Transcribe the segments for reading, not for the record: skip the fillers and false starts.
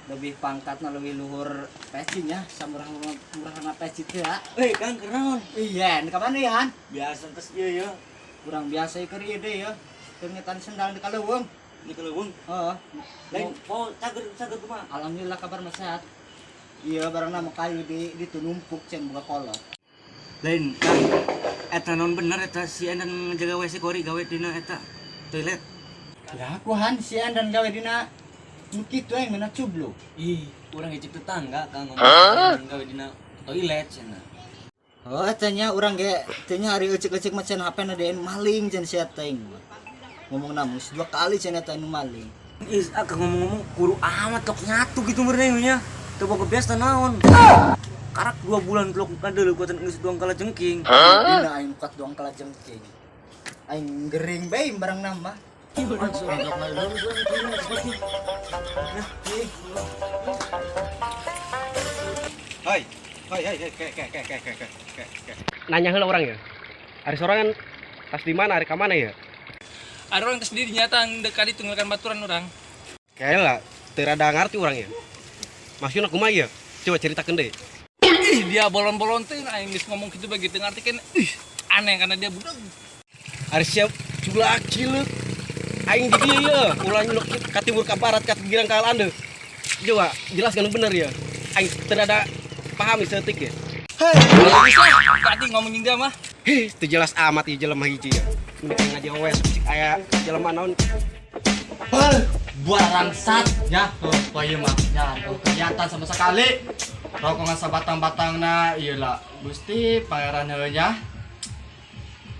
lebih pangkatnya lebih luhur pecinya samurang peci teh ya. Kang kenaon? Iya, ini kapan ya Han? Biasa tes ieu ya. Kurang biasa ieu ieu deh ya. Keringetan sendal di kaleuweung. Di keleuweung. Heeh. Lain cager kumaha? Alhamdulillah kabar mah sehat. Iya, barang nama kayu di numpuk cenah buka kolot. Lain Kang. Eta non bener eta si Endan ngejaga WC kori gawe dina eta toilet. Ya aku Han si Endan gawe dina nu kitu aing meuna cublu. Ih, urang ngecek tetangga Kang ngomong gawe dina toilet cenah. Oh, tanya urang ge teh nya hari ecek-ecek mah cenah HP na deun maling cenah sia teh. Ngomong namus 2 kali cenah eta nu maling. Is Kang ngomong-ngomong guru amat tok nyatu gitu meureun nya. Teu boga biasa naon. Karak 2 bulan blok kadeu kuatan geus doang kala jengking. Dina aing kat doang kala jengking. Aing gering bae barang nama. Hai, Nanya heula orang ya. Ari sorangan tas di mana, ari ka mana ya? Ada orang sendiri nyata yang dekat itu ngelakukan baturan orang. Kayaknya lah, teu rada ngarti orang ya. Maksudna kumaha ya? Coba ceritakeun deui. Ih, dia bolon-bolon tuh aing geus ngomong gitu begitu ngerti kan. Aneh karena dia budak. Ari siap culak cileuk. Aing di dieu ya, ulah nyuluk ka timur ka barat ka girang ka landeu. Coba jelaskan bener ya. Aing teu rada paham seutik ya. Bisa, tadi ngomongin dia mah. Heh, teu jelas amat ieu jelema hiji ya. Mending ngaji wes aya jelema naon. Barang sat ya tuh bayi mah ya tuh kelihatan sama sekali. Rokongan sabatang-batangna ieu lah Gusti pangeran nya.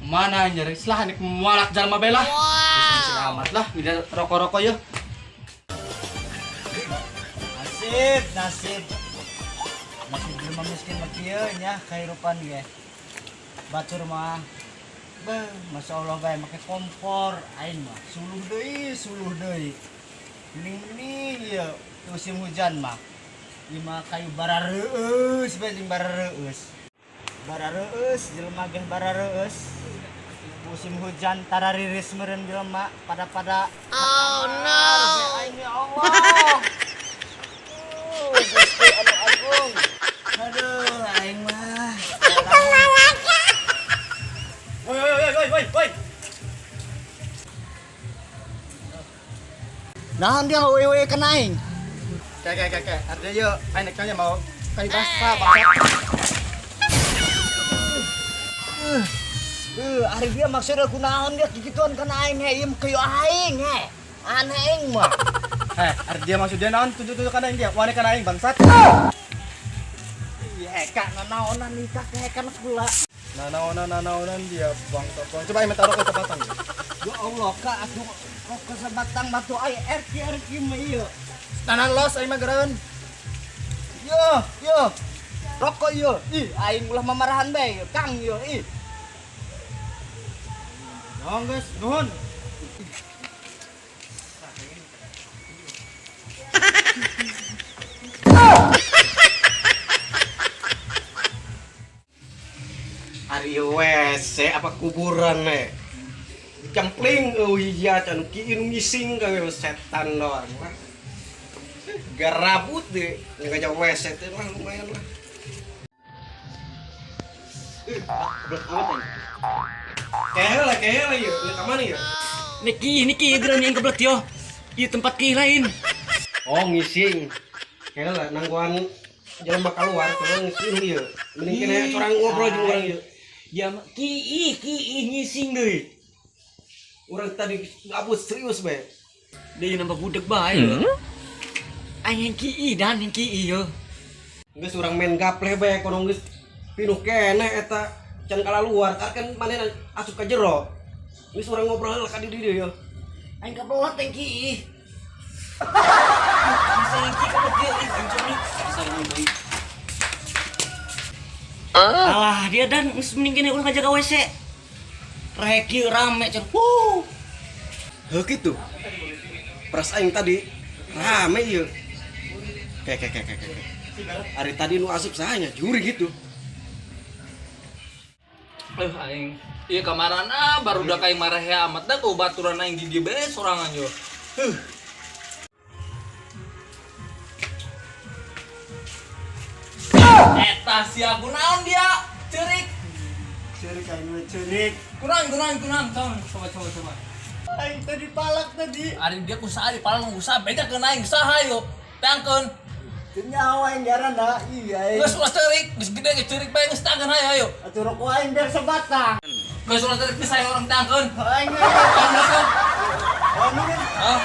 Mana nyeri selah nik mualak jalma bela. Wow. Amat lah tidak rokok-rokok ya. Nasib. Masih jelema miskin mah kieu nya kahirupan ge. Batur mah Masya Allah bae make kompor aing mah suluh deui. Mending ya musim hujan mah. Ieu mah kayu barareueus bae jeung barareueus. Barareueus jelema ge barareueus. Musim hujan tarariris meureun jelema pada oh no. Aing ya Allah. Gusti anu agung. Aduh aing mah. Woi. Nah, dia wewe kena aing. Kayak. Ada yuk, aing nekanya mau kayu basah, hari dia maksudnya kunaon dia gituan kena aing ieu kayu aing aneh aing mah. Hari dia maksudnya naon tunjuk kana aing dia, wani kana aing bangsat. Iya, kak naonan nikah kehekan pula. Naonan dia bangsa. Coba aing taruh ke batang. Ya Allah, kak atuh kok kesebatang batu aing RQ mah ieu. Nanan los aing mah geureun. Yo. Rokok yo. Ih, aing ulah mamarahan bae, Kang yo. Ih. Dong guys, nuhun. Ari WC apa kuburan we? Cempling euy ya can kieu ngising gawe setan doang lah. Garabut deh ngaja WC teh mah lumayan lah. Udah amat Kayaknya ya, ini kemana ya? Niki geran yang kebelet yo. Ieu tempat ki lain. Oh ngising. Kayaknya lah nangguan jelema keluar kalau ngising ieu. Mending kena orang ngobrol jeung urang ieu. Dia mah ki ngising deui. Urang tadi abut serius bae. Deui nambah budak bae. Aing ki dan ki ieu. Geus urang main gapleh bae kono geus pinuh keneh eta can kalaluar kan manehna asup ka jero. Geus urang ngobrol heula ka di dieu. Aing kebelet teh ki. Bisa yang ki kebelet ieu anjing. Bisa ngomong. Alah dia dan geus mending kene ulah ngajaga WC. Rek ieu rame cenah. Heuh kitu. Pras aing tadi rame ieu. Kayak. Ari tadi nu asup sahanya juri gitu. Aing ieu kamarana baru udah kayak marah ya amat dah ku baturan aing di dieu bae sorangan yo. Eta si aku naon dia? Cerik. Cerik aing mah cerik. Kurang. Coba. Aing tadi palak tadi. Ari dia usaha di palang usaha beda ke aing saha yo. Tangkeun. Kenyawa aing garana. Iya aing. Geus ulah cerik, geus gede ge cerik bae geus tangkeun hayo ayo. Atuh rokok aing biar sebatang. Geus ulah cerik geus saya orang tangkeun. Aing. Anu kan. Ah,